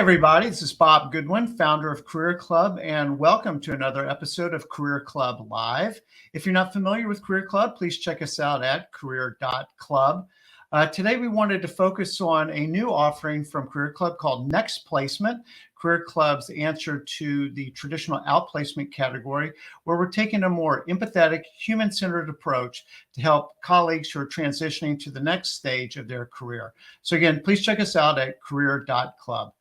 everybody. This is Bob Goodwin, founder of Career Club, and welcome to another episode of Career Club Live. If you're not familiar with Career Club, please check us out at career.club. Today, we wanted to focus on a new offering from Career Club called Next Placement, Career Club's answer to the traditional outplacement category, where we're taking a more empathetic, human-centered approach to help colleagues who are transitioning to the next stage of their career. So again, please check us out at career.club.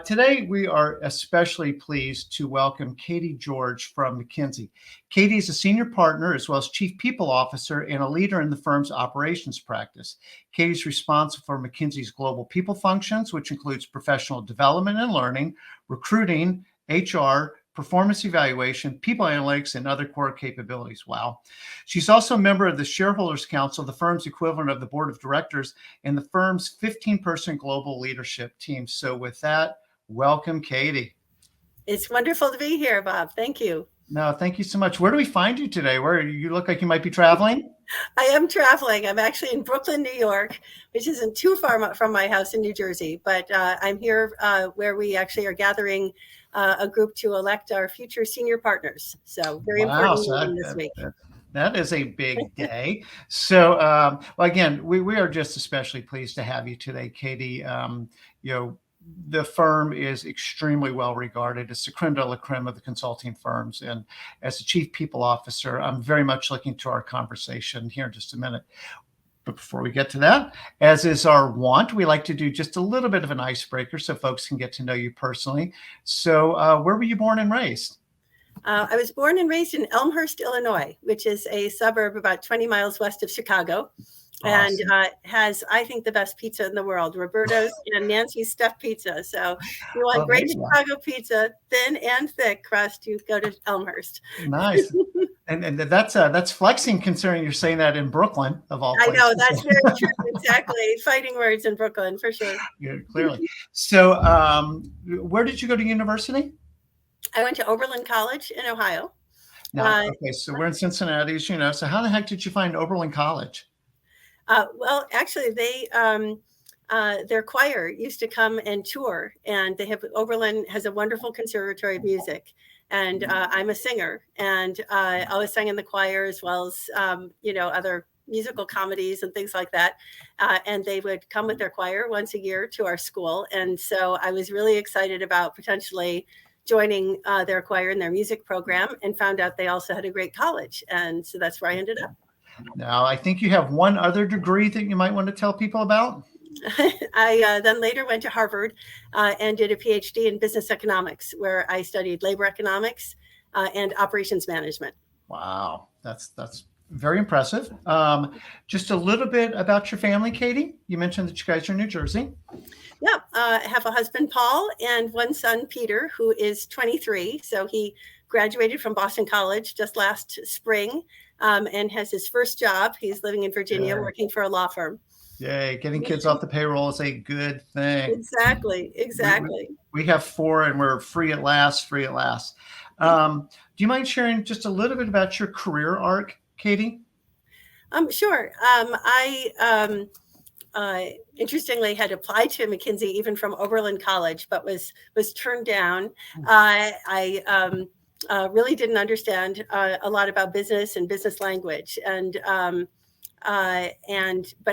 Today, we are especially pleased to welcome Katy George from McKinsey. Katy is a senior partner as well as chief people officer and a leader in the firm's operations practice. Katy is responsible for McKinsey's global people functions, which includes professional development and learning, recruiting, HR, performance evaluation, people analytics, and other core capabilities. Wow. She's also a member of the Shareholders Council, the firm's equivalent of the board of directors, and the firm's 15-person global leadership team. So with that, welcome, Katy. It's wonderful to be here, Bob. Thank you. No, thank you so much. Where do we find you today? Where you look like you might be traveling? I am traveling. I'm actually in Brooklyn, New York, which isn't too far from my house in New Jersey, but I'm here where we actually are gathering a group to elect our future senior partners. So very important meeting this week. That is a big day. So, well, again, we are just especially pleased to have you today, Katy. The firm is extremely well regarded. It's the creme de la creme of the consulting firms. And as a chief people officer, I'm very much looking to our conversation here in just a minute. But before we get to that, as is our want, we like to do just a little bit of an icebreaker so folks can get to know you personally. So where were you born and raised? I was born and raised in Elmhurst, Illinois, which is a suburb about 20 miles west of Chicago. Awesome. And has, I think, the best pizza in the world, Roberto's and Nancy's Stuffed Pizza. So if you want great Chicago pizza, thin and thick crust, you go to Elmhurst. Nice. And that's flexing, considering you're saying that in Brooklyn, of all places. I know, that's very true. Exactly. Fighting words in Brooklyn, for sure. Yeah, clearly. So where did you go to university? I went to Oberlin College in Ohio. Now, okay, so we're in Cincinnati, as you know. So how the heck did you find Oberlin College? Well, actually, their choir used to come and tour, and Oberlin has a wonderful conservatory of music, and I'm a singer, and I always sang in the choir as well as other musical comedies and things like that. And they would come with their choir once a year to our school, and so I was really excited about potentially joining their choir in their music program, and found out they also had a great college, and so that's where I ended up. Now, I think you have one other degree that you might want to tell people about. I then later went to Harvard and did a PhD in business economics, where I studied labor economics and operations management. Wow, that's very impressive. Just a little bit about your family, Katy. You mentioned that you guys are in New Jersey. Yeah, I have a husband, Paul, and one son, Peter, who is 23. So he graduated from Boston College just last spring. And has his first job. He's living in Virginia, working for a law firm. Yay, getting kids off the payroll is a good thing. Exactly. We have 4 and we're free at last. Do you mind sharing just a little bit about your career arc, Katy? Sure. I interestingly had applied to McKinsey even from Oberlin College, but was turned down. I really didn't understand a lot about business and business language, but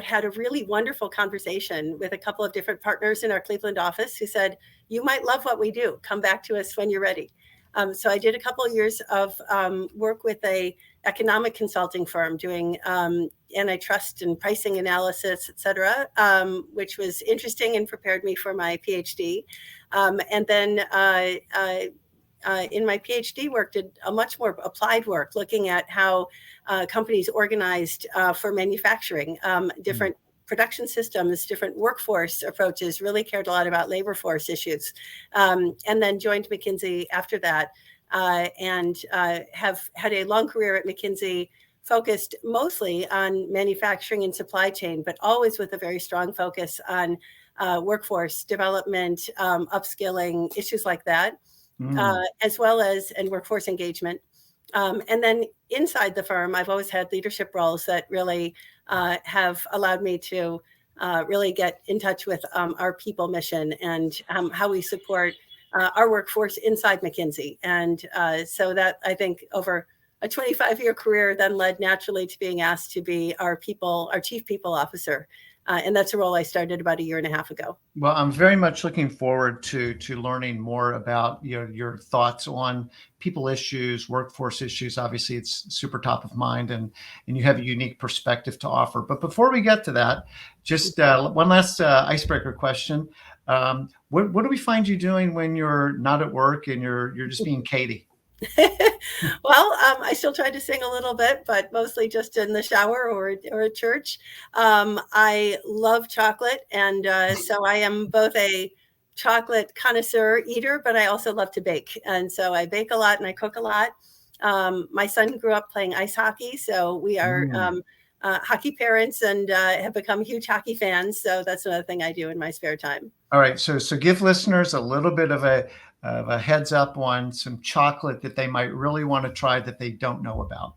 had a really wonderful conversation with a couple of different partners in our Cleveland office who said, "You might love what we do. Come back to us when you're ready." So I did a couple of years of work with a economic consulting firm doing antitrust and pricing analysis, et cetera, which was interesting and prepared me for my PhD. And then in my PhD work, did a much more applied work, looking at how companies organized for manufacturing, different production systems, different workforce approaches, really cared a lot about labor force issues. And then joined McKinsey after that, and have had a long career at McKinsey, focused mostly on manufacturing and supply chain, but always with a very strong focus on workforce development, upskilling, issues like that. As well as and workforce engagement. And then inside the firm, I've always had leadership roles that really have allowed me to really get in touch with our people mission and how we support our workforce inside McKinsey. And so that, I think, over a 25-year career then led naturally to being asked to be our chief people officer. And that's a role I started about 1.5 years ago. Well, I'm very much looking forward to learning more about your thoughts on people issues, workforce issues. Obviously, it's super top of mind, and you have a unique perspective to offer. But before we get to that, just one last icebreaker question. What do we find you doing when you're not at work and you're just being Katy? Well, I still try to sing a little bit, but mostly just in the shower or at church. I love chocolate, and so I am both a chocolate connoisseur eater, but I also love to bake. And so I bake a lot and I cook a lot. My son grew up playing ice hockey, so we are hockey parents and have become huge hockey fans. So that's another thing I do in my spare time. All right, so give listeners a little bit of a heads up on some chocolate that they might really want to try that they don't know about.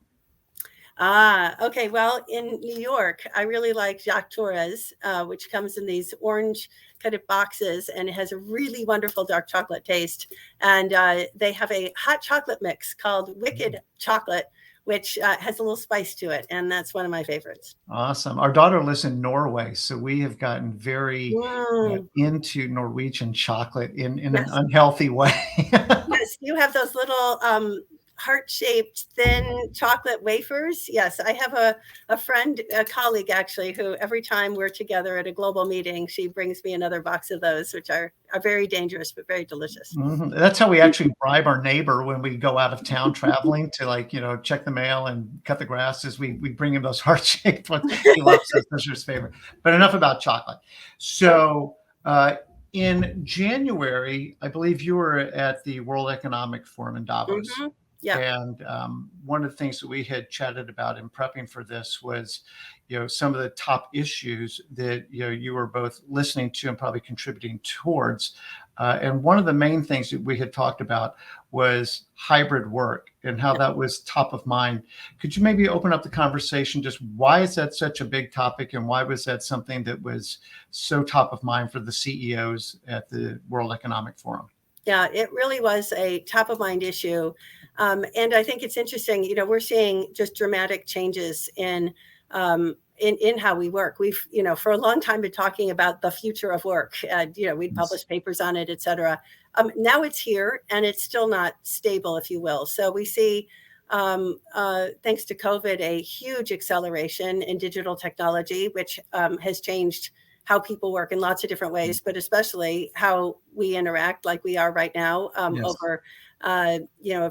Okay. Well, in New York, I really like Jacques Torres, which comes in these orange kind of boxes, and it has a really wonderful dark chocolate taste. And they have a hot chocolate mix called Wicked Chocolate, which has a little spice to it. And that's one of my favorites. Awesome. Our daughter lives in Norway, so we have gotten very into Norwegian chocolate in an unhealthy way. Yes, you have those little heart-shaped thin chocolate wafers. Yes, I have a friend, a colleague actually, who every time we're together at a global meeting, she brings me another box of those, which are very dangerous but very delicious. Mm-hmm. That's how we actually bribe our neighbor when we go out of town traveling to check the mail and cut the grass. Is we bring him those heart-shaped ones. He loves those. Those are his favorite. But enough about chocolate. So in January, I believe you were at the World Economic Forum in Davos. Mm-hmm. Yeah. And one of the things that we had chatted about in prepping for this was, some of the top issues that, you were both listening to and probably contributing towards. And one of the main things that we had talked about was hybrid work and how that was top of mind. Could you maybe open up the conversation? Just why is that such a big topic, and why was that something that was so top of mind for the CEOs at the World Economic Forum? Yeah, it really was a top of mind issue. And I think it's interesting, we're seeing just dramatic changes in how we work. We've, for a long time been talking about the future of work. We'd published papers on it, et cetera. Now it's here and it's still not stable, if you will. So we see, thanks to COVID, a huge acceleration in digital technology, which has changed how people work in lots of different ways, but especially how we interact like we are right now over a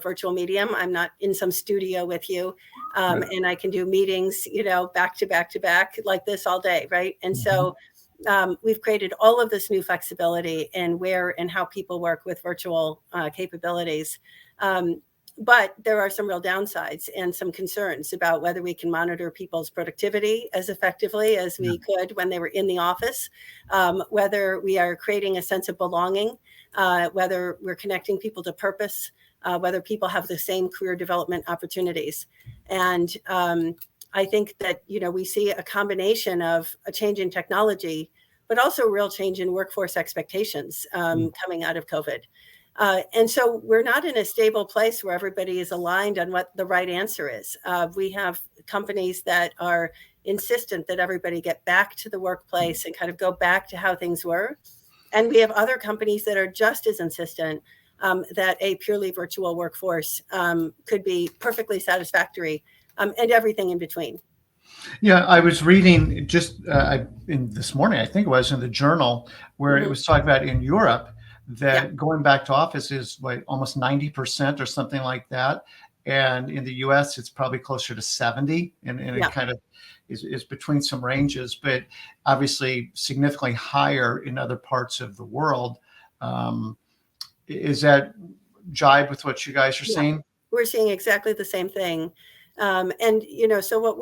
virtual medium. I'm not in some studio with you, and I can do meetings, back to back to back like this all day, right? And so we've created all of this new flexibility in where and how people work with virtual capabilities. But there are some real downsides and some concerns about whether we can monitor people's productivity as effectively as we could when they were in the office, whether we are creating a sense of belonging, whether we're connecting people to purpose, whether people have the same career development opportunities. And I think that, we see a combination of a change in technology, but also a real change in workforce expectations coming out of COVID. And so we're not in a stable place where everybody is aligned on what the right answer is. We have companies that are insistent that everybody get back to the workplace and kind of go back to how things were. And we have other companies that are just as insistent that a purely virtual workforce could be perfectly satisfactory, and everything in between. Yeah, I was reading just this morning, I think it was, in the journal, where it was talking about in Europe that going back to office is like almost 90% or something like that. And in the US, it's probably closer to 70. And it kind of is between some ranges, but obviously significantly higher in other parts of the world. Is that jibe with what you guys are seeing? We're seeing exactly the same thing. And, so what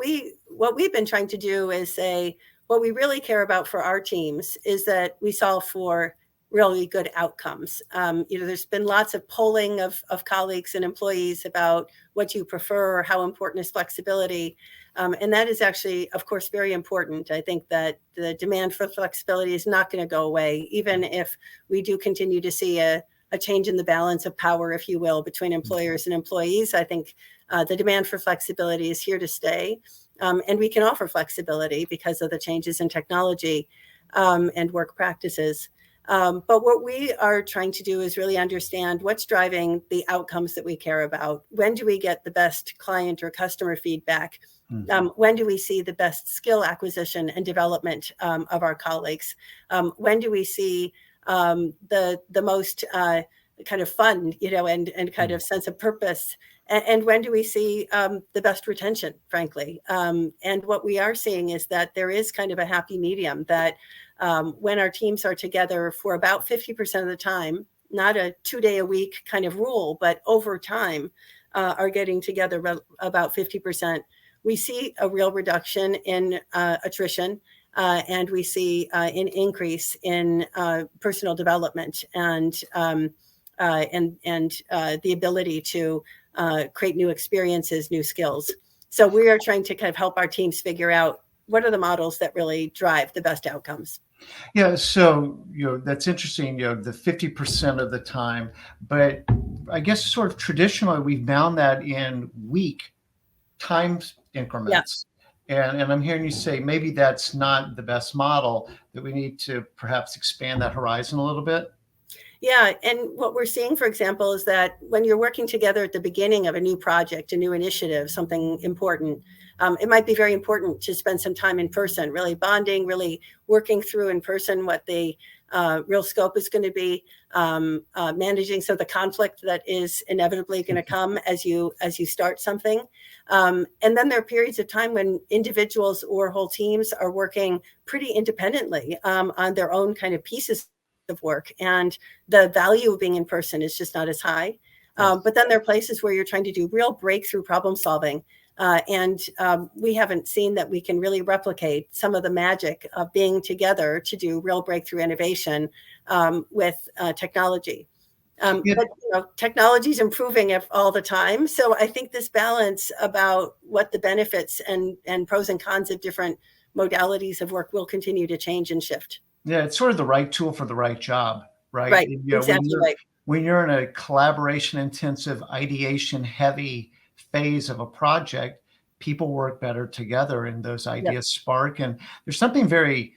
we've been trying to do is say, what we really care about for our teams is that we solve for really good outcomes. There's been lots of polling of colleagues and employees about what you prefer or how important is flexibility. And that is actually, of course, very important. I think that the demand for flexibility is not going to go away, even if we do continue to see a change in the balance of power, if you will, between employers and employees. I think the demand for flexibility is here to stay. And we can offer flexibility because of the changes in technology and work practices. But what we are trying to do is really understand what's driving the outcomes that we care about. When do we get the best client or customer feedback? When do we see the best skill acquisition and development of our colleagues? When do we see the most kind of fun, and kind of sense of purpose? And when do we see the best retention, frankly? And what we are seeing is that there is kind of a happy medium that when our teams are together for about 50% of the time, not a 2-day-a-week kind of rule, but over time are getting together about 50%, we see a real reduction in attrition. And we see an increase in personal development and the ability to create new experiences, new skills. So we are trying to kind of help our teams figure out what are the models that really drive the best outcomes. Yeah, so that's interesting, the 50% of the time, but I guess sort of traditionally we've bound that in week time increments. Yeah. And I'm hearing you say maybe that's not the best model, that we need to perhaps expand that horizon a little bit. Yeah, and what we're seeing, for example, is that when you're working together at the beginning of a new project, a new initiative, something important, it might be very important to spend some time in person, really bonding, really working through in person what the real scope is going to be, managing some of the conflict that is inevitably going to come as you start something. And then there are periods of time when individuals or whole teams are working pretty independently on their own kind of pieces of work, and the value of being in person is just not as high. But then there are places where you're trying to do real breakthrough problem solving. And we haven't seen that we can really replicate some of the magic of being together to do real breakthrough innovation with technology. But technology is improving all the time. So I think this balance about what the benefits and pros and cons of different modalities of work will continue to change and shift. Yeah, it's sort of the right tool for the right job, right? Right, exactly right. When you're in a collaboration-intensive, ideation-heavy phase of a project, people work better together and those ideas spark. And there's something very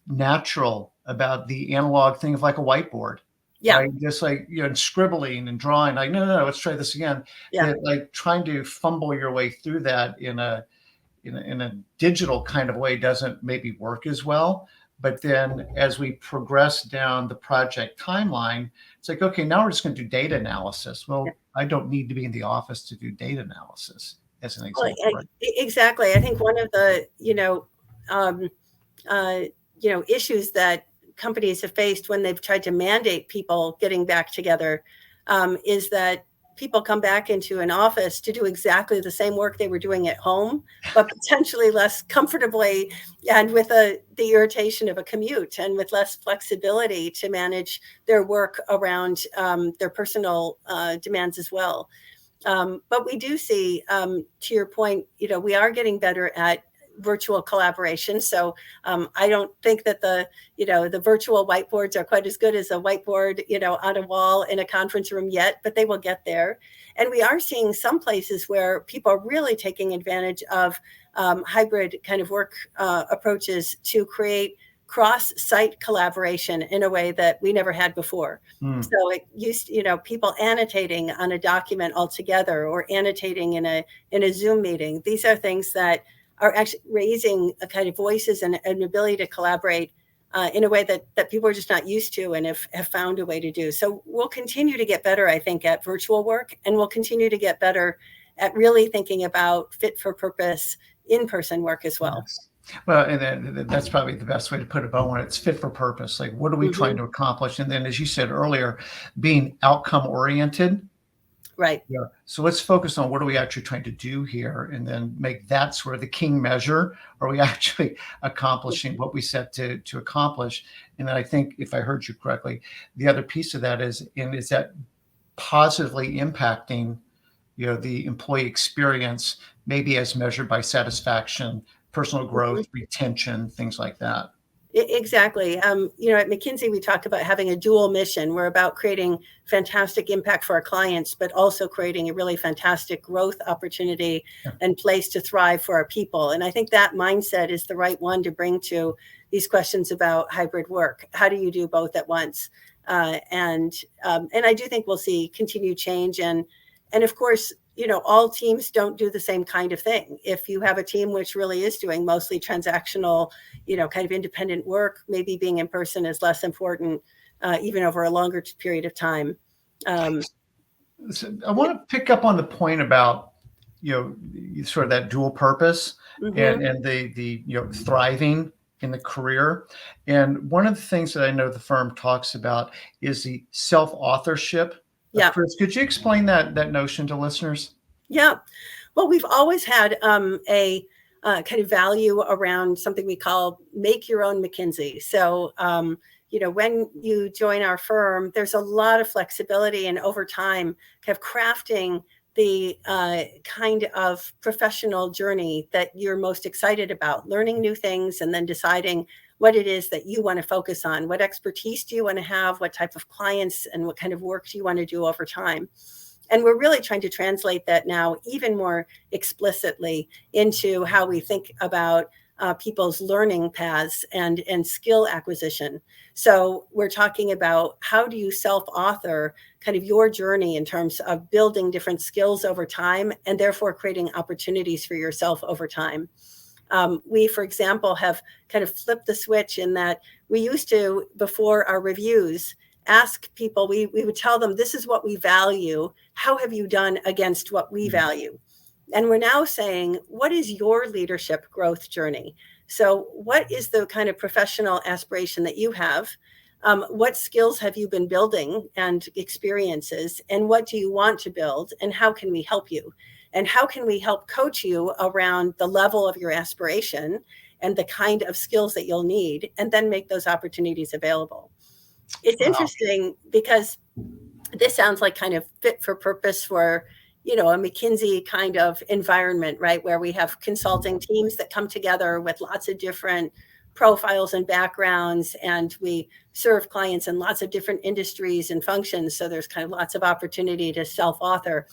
natural about the analog thing of like a whiteboard. Yeah. Right? Just like, scribbling and drawing, like, no, let's try this again. Yeah. That, like trying to fumble your way through that in a digital kind of way doesn't maybe work as well. But then as we progress down the project timeline, it's like, okay, now we're just going to do data analysis. Well, I don't need to be in the office to do data analysis, as an example. Well, right? Exactly. I think one of the, issues that companies have faced when they've tried to mandate people getting back together is that people come back into an office to do exactly the same work they were doing at home, but potentially less comfortably and with the irritation of a commute and with less flexibility to manage their work around their personal demands as well. But we do see, to your point, we are getting better at virtual collaboration. So I don't think that the virtual whiteboards are quite as good as a whiteboard, on a wall in a conference room yet, but they will get there. And we are seeing some places where people are really taking advantage of hybrid kind of work approaches to create cross-site collaboration in a way that we never had before. So it used, people annotating on a document altogether or annotating in a Zoom meeting. These are things that are actually raising a kind of voices and an ability to collaborate in a way that people are just not used to and have found a way to do. So we'll continue to get better, I think, at virtual work, and we'll continue to get better at really thinking about fit for purpose in-person work as well. Yes. Well, and that's probably the best way to put it, but when it's fit for purpose, like what are we trying to accomplish? And then, as you said earlier, being outcome oriented. Right. Yeah. So let's focus on what are we actually trying to do here, and then make that sort of the king measure. Are we actually accomplishing what we set to accomplish? And then I think, if I heard you correctly, the other piece of that is that positively impacting, the employee experience, maybe as measured by satisfaction, personal growth, retention, things like that. Exactly. At McKinsey, we talk about having a dual mission. We're about creating fantastic impact for our clients, but also creating a really fantastic growth opportunity and place to thrive for our people. And I think that mindset is the right one to bring to these questions about hybrid work. How do you do both at once? And I do think we'll see continued change. And of course, all teams don't do the same kind of thing. If you have a team which really is doing mostly transactional, kind of independent work, maybe being in person is less important, even over a longer period of time. So I want to pick up on the point about, sort of that dual purpose and the thriving in the career. And one of the things that I know the firm talks about is the self-authorship. Yeah. Chris, could you explain that notion to listeners? Yeah. Well, we've always had a kind of value around something we call make your own McKinsey. So, when you join our firm, there's a lot of flexibility, and over time, kind of crafting the kind of professional journey that you're most excited about, learning new things, and then deciding what it is that you want to focus on. What expertise do you want to have? What type of clients and what kind of work do you want to do over time? And we're really trying to translate that now even more explicitly into how we think about people's learning paths and skill acquisition. So we're talking about how do you self-author kind of your journey in terms of building different skills over time and therefore creating opportunities for yourself over time. We, for example, have kind of flipped the switch in that we used to, before our reviews, ask people, we would tell them, this is what we value. How have you done against what we value? And we're now saying, what is your leadership growth journey? So what is the kind of professional aspiration that you have? What skills have you been building and experiences? And what do you want to build? And how can we help you? And how can we help coach you around the level of your aspiration and the kind of skills that you'll need, and then make those opportunities available? It's interesting because this sounds like kind of fit for purpose for, a McKinsey kind of environment, right? Where we have consulting teams that come together with lots of different profiles and backgrounds, and we serve clients in lots of different industries and functions. So there's kind of lots of opportunity to self-author.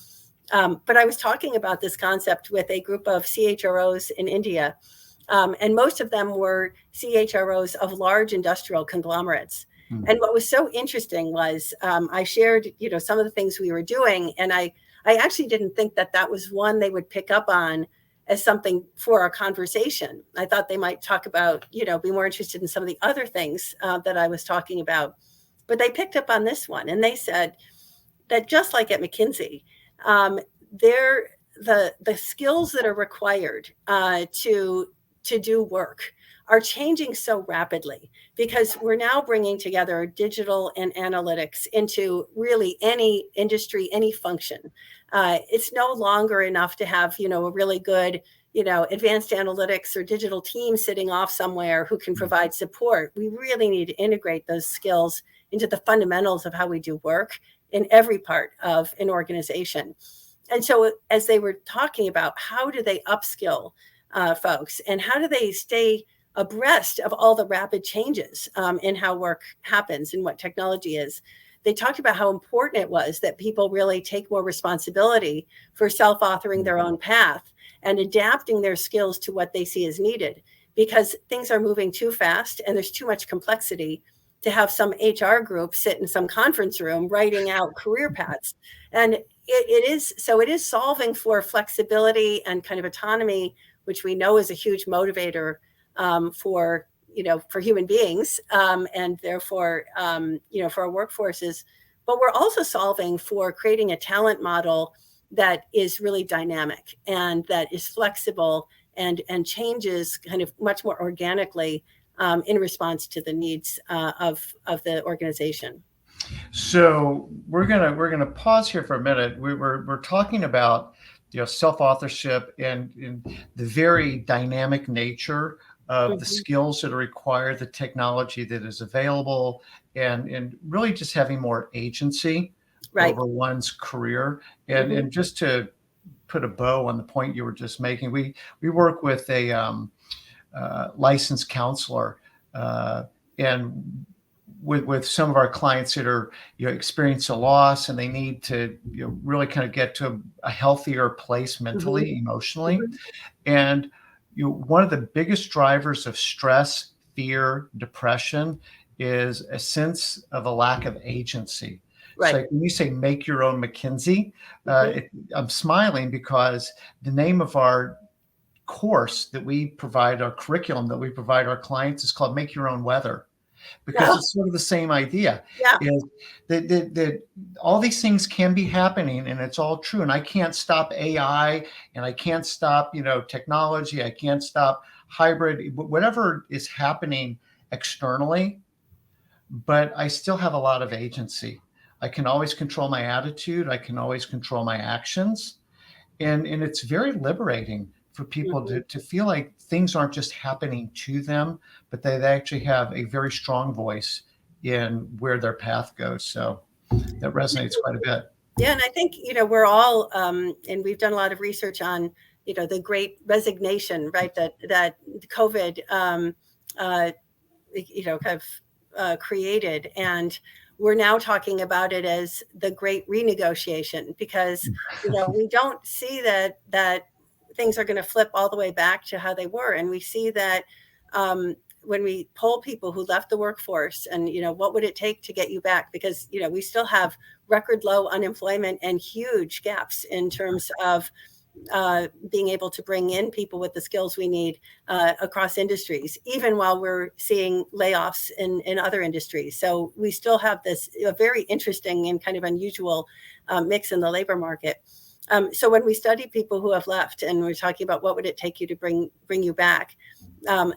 But I was talking about this concept with a group of CHROs in India, and most of them were CHROs of large industrial conglomerates. And what was so interesting was I shared, some of the things we were doing, and I actually didn't think that was one they would pick up on as something for our conversation. I thought they might talk about, be more interested in some of the other things that I was talking about. But they picked up on this one, and they said that just like at McKinsey, the skills that are required to do work are changing so rapidly, because we're now bringing together digital and analytics into really any industry, any function. It's no longer enough to have, a really good, advanced analytics or digital team sitting off somewhere who can provide support. We really need to integrate those skills into the fundamentals of how we do work in every part of an organization. And so as they were talking about how do they upskill folks, and how do they stay abreast of all the rapid changes in how work happens and what technology is, they talked about how important it was that people really take more responsibility for self-authoring their own path and adapting their skills to what they see as needed, because things are moving too fast and there's too much complexity to have some HR group sit in some conference room writing out career paths. And it is solving for flexibility and kind of autonomy, which we know is a huge motivator for human beings, and therefore, for our workforces. But we're also solving for creating a talent model that is really dynamic and that is flexible and changes kind of much more organically in response to the needs of the organization. So we're gonna pause here for a minute. We're talking about self-authorship and the very dynamic nature of the Mhm. skills that are required, the technology that is available, and really just having more agency Right. over one's career. And Mhm. and just to put a bow on the point you were just making, we work with a licensed counselor, and with some of our clients that are experience a loss and they need to really kind of get to a healthier place Mhm. mentally, emotionally. Mhm. And one of the biggest drivers of stress, fear, depression is a sense of a lack of agency. So Right. like when you say make your own McKinsey, Mhm. I'm smiling because the name of our course that we provide, our curriculum that we provide our clients, is called Make Your Own Weather, because Oh, it's sort of the same idea, yeah. is that all these things can be happening and it's all true. And I can't stop AI and I can't stop, technology. I can't stop hybrid, whatever is happening externally, but I still have a lot of agency. I can always control my attitude. I can always control my actions, and it's very liberating for people Mhm. to feel like things aren't just happening to them, but they actually have a very strong voice in where their path goes. So that resonates quite a bit. Yeah, and I think, we're all, and we've done a lot of research on, the great resignation, right? That COVID, uh, kind of created, and we're now talking about it as the great renegotiation because, we don't see that things are going to flip all the way back to how they were, and we see that um, when we poll people who left the workforce, and what would it take to get you back, because we still have record low unemployment and huge gaps in terms of being able to bring in people with the skills we need across industries, even while we're seeing layoffs in other industries. So we still have this a very interesting and kind of unusual mix in the labor market. So when we study people who have left, and we're talking about what would it take you to bring you back,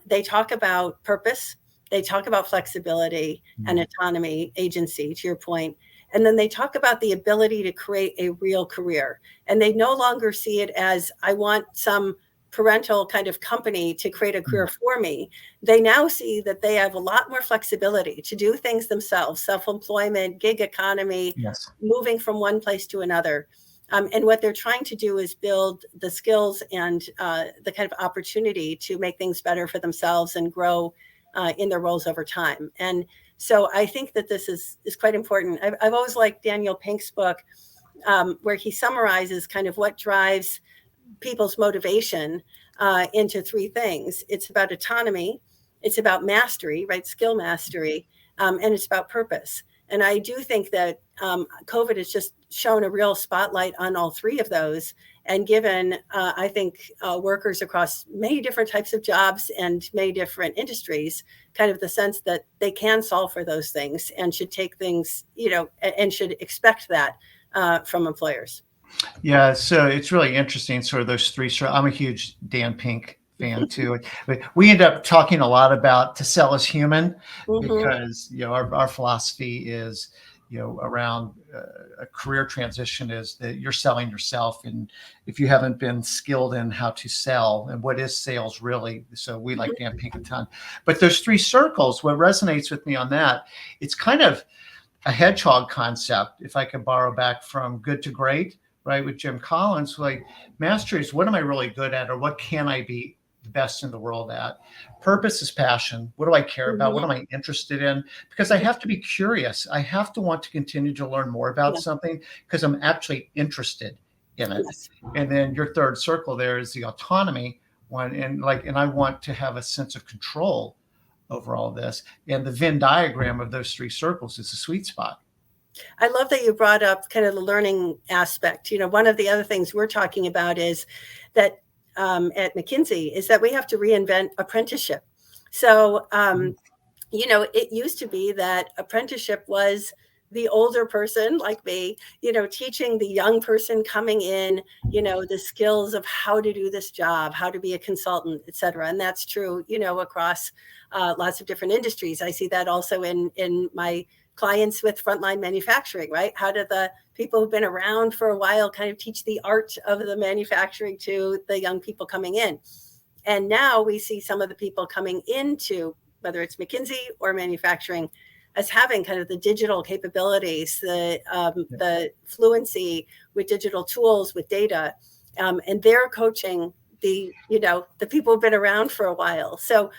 they talk about purpose, they talk about flexibility and autonomy, agency, to your point. And then they talk about the ability to create a real career. And they no longer see it as, I want some parental kind of company to create a career for me. They now see that they have a lot more flexibility to do things themselves, self-employment, gig economy, Yes. moving from one place to another. And what they're trying to do is build the skills and the kind of opportunity to make things better for themselves and grow in their roles over time. And so I think that this is quite important. I've always liked Daniel Pink's book, where he summarizes kind of what drives people's motivation into three things. It's about autonomy, it's about mastery, right? Skill mastery, and it's about purpose. And I do think that COVID has just shown a real spotlight on all three of those, and given, I think, workers across many different types of jobs and many different industries, kind of the sense that they can solve for those things and should take things, and should expect that from employers. Yeah, so it's really interesting. Sort of those three. I'm a huge Dan Pink fan too. But we end up talking a lot about to sell as human, Hmm. because our philosophy is around a career transition is that you're selling yourself, and if you haven't been skilled in how to sell and what is sales really, so we like Dan Pink a ton. But those three circles, what resonates with me on that, it's kind of a hedgehog concept, if I could borrow back from Good to Great, right, with Jim Collins. Like, mastery is what am I really good at, or what can I be the best in the world at? Purpose is passion. What do I care about? What am Hmm. I interested in? Because I have to be curious. I have to want to continue to learn more about Yeah. something because I'm actually interested in it. Yes. And then your third circle there is the autonomy one. And I want to have a sense of control over all of this. And the Venn diagram of those three circles is the sweet spot. I love that you brought up kind of the learning aspect. One of the other things we're talking about is that at McKinsey is that we have to reinvent apprenticeship. So, it used to be that apprenticeship was the older person like me, teaching the young person coming in, the skills of how to do this job, how to be a consultant, et cetera. And that's true, across lots of different industries. I see that also in my clients with frontline manufacturing, right? How do the people who've been around for a while kind of teach the art of the manufacturing to the young people coming in? And now we see some of the people coming into, whether it's McKinsey or manufacturing, as having kind of the digital capabilities, the fluency with digital tools, with data, and they're coaching the people who've been around for a while. So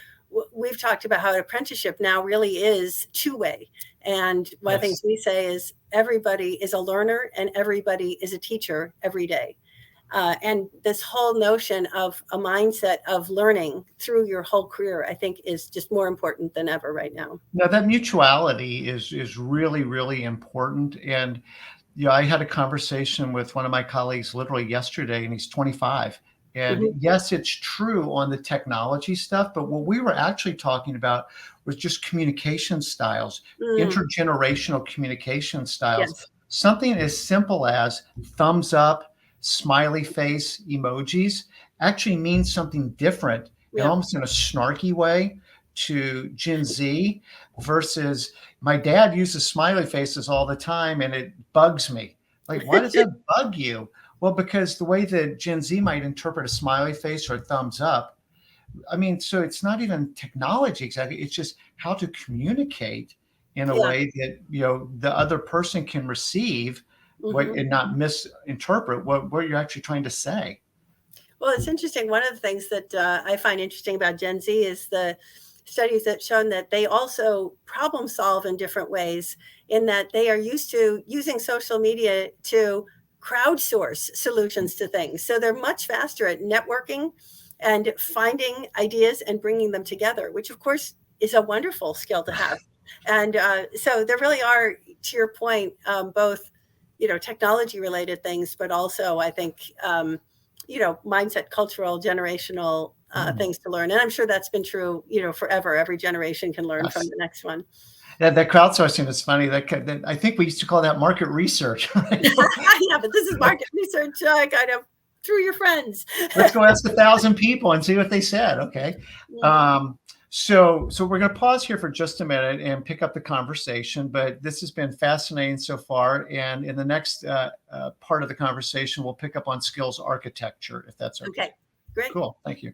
we've talked about how apprenticeship now really is two-way. And one of the things we say is everybody is a learner and everybody is a teacher every day. And this whole notion of a mindset of learning through your whole career, I think, is just more important than ever right now. Now, that mutuality is really, really important. And I had a conversation with one of my colleagues literally yesterday, and he's 25. And yes, it's true on the technology stuff, but what we were actually talking about was just communication styles, intergenerational communication styles. Yes. Something as simple as thumbs up, smiley face emojis actually means something different, and almost in a snarky way, to Gen Z versus my dad uses smiley faces all the time and it bugs me. Like, why does that bug you? Well, because the way that Gen Z might interpret a smiley face or a thumbs up, I mean, so it's not even technology exactly. It's just how to communicate in a way that, the other person can receive what and not misinterpret what you're actually trying to say. Well, it's interesting. One of the things that I find interesting about Gen Z is the studies that shown that they also problem solve in different ways, in that they are used to using social media to crowdsource solutions to things. So they're much faster at networking and finding ideas and bringing them together, which of course is a wonderful skill to have. And so there really are, to your point, both, technology related things, but also I think, mindset, cultural, generational things to learn. And I'm sure that's been true, forever. Every generation can learn from the next one. Yeah, that crowdsourcing is funny. That I think we used to call that market research. Right? Yeah, but this is market research, kind of through your friends. Let's go ask 1,000 people and see what they said. Okay. So we're going to pause here for just a minute and pick up the conversation. But this has been fascinating so far. And in the next part of the conversation, we'll pick up on skills architecture, if that's okay. Okay, great. Cool. Thank you.